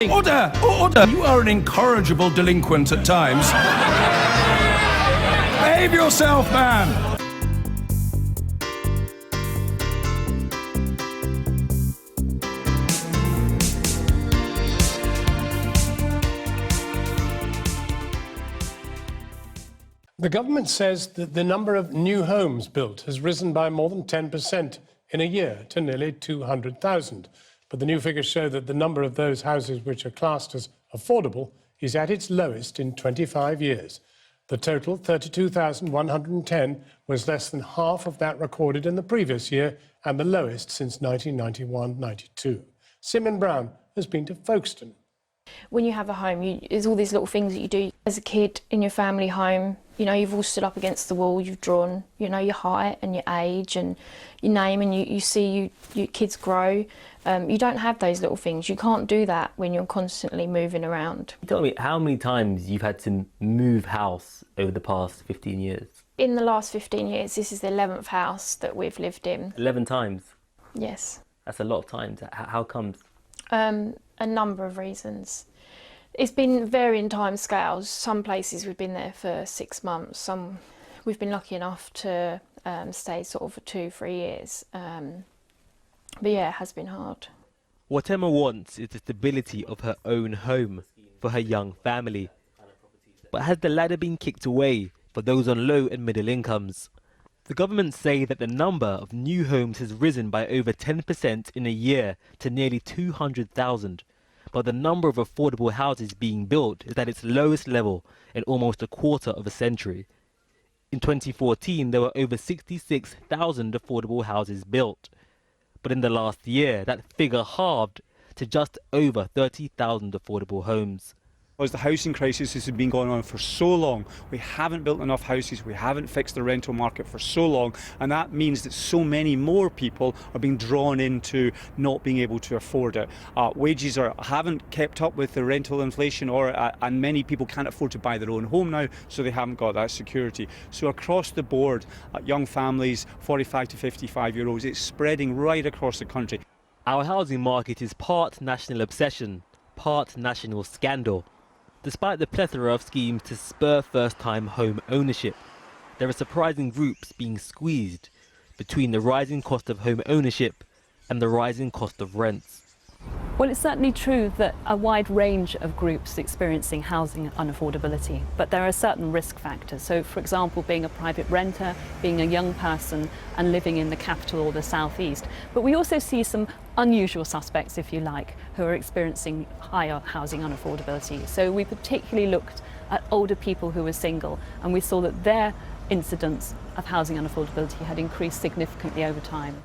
Order! Order! You are an incorrigible delinquent at times. Behave yourself, man! The government says that the number of new homes built has risen by more than 10% in a year to nearly 200,000. But the new figures show that the number of those houses which are classed as affordable is at its lowest in 25 years. The total, 32,110, was less than half of that recorded in the previous year and the lowest since 1991-92. Simon Brown has been to Folkestone. When you have a home, there's all these little things that you do as a kid in your family home. You know, you've all stood up against the wall, you've drawn, you know, your height and your age and your name, and you see your kids grow. You don't have those little things. You can't do that when you're constantly moving around. Tell me how many times you've had to move house over the past 15 years? In the last 15 years, this is the 11th house that we've lived in. 11 times? Yes. That's a lot of times. How comes? A number of reasons. It's been varying time scales. Some places we've been there for 6 months. Some we've been lucky enough to stay sort of for 2-3 years. But yeah, it has been hard. What Emma wants is the stability of her own home for her young family. But has the ladder been kicked away for those on low and middle incomes? The government say that the number of new homes has risen by over 10% in a year to nearly 200,000. But the number of affordable houses being built is at its lowest level in almost a quarter of a century. In 2014, there were over 66,000 affordable houses built. But in the last year, that figure halved to just over 30,000 affordable homes. Because the housing crisis has been going on for so long, we haven't built enough houses, we haven't fixed the rental market for so long, and that means that so many more people are being drawn into not being able to afford it. Wages haven't kept up with the rental inflation, and many people can't afford to buy their own home now, so they haven't got that security. So across the board, young families, 45 to 55-year-olds, it's spreading right across the country. Our housing market is part national obsession, part national scandal. Despite the plethora of schemes to spur first-time home ownership, there are surprising groups being squeezed between the rising cost of home ownership and the rising cost of rents. Well, it's certainly true that a wide range of groups experiencing housing unaffordability, but there are certain risk factors. So, for example, being a private renter, being a young person and living in the capital or the southeast. But we also see some unusual suspects, if you like, who are experiencing higher housing unaffordability. So we particularly looked at older people who were single, and we saw that their incidence of housing unaffordability had increased significantly over time.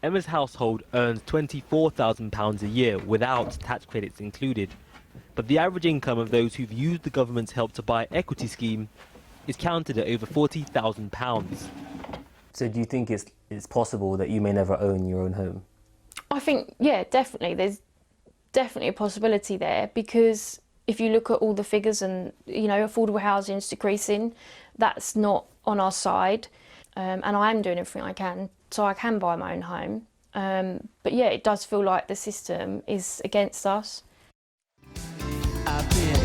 Emma's household earns £24,000 a year without tax credits included. But the average income of those who've used the government's Help to Buy equity scheme is counted at over £40,000. So do you think it's possible that you may never own your own home? I think, yeah, definitely. There's definitely a possibility there, because if you look at all the figures and, you know, affordable housing is decreasing, that's not on our side. And I am doing everything I can so I can buy my own home. But yeah, it does feel like the system is against us. I've been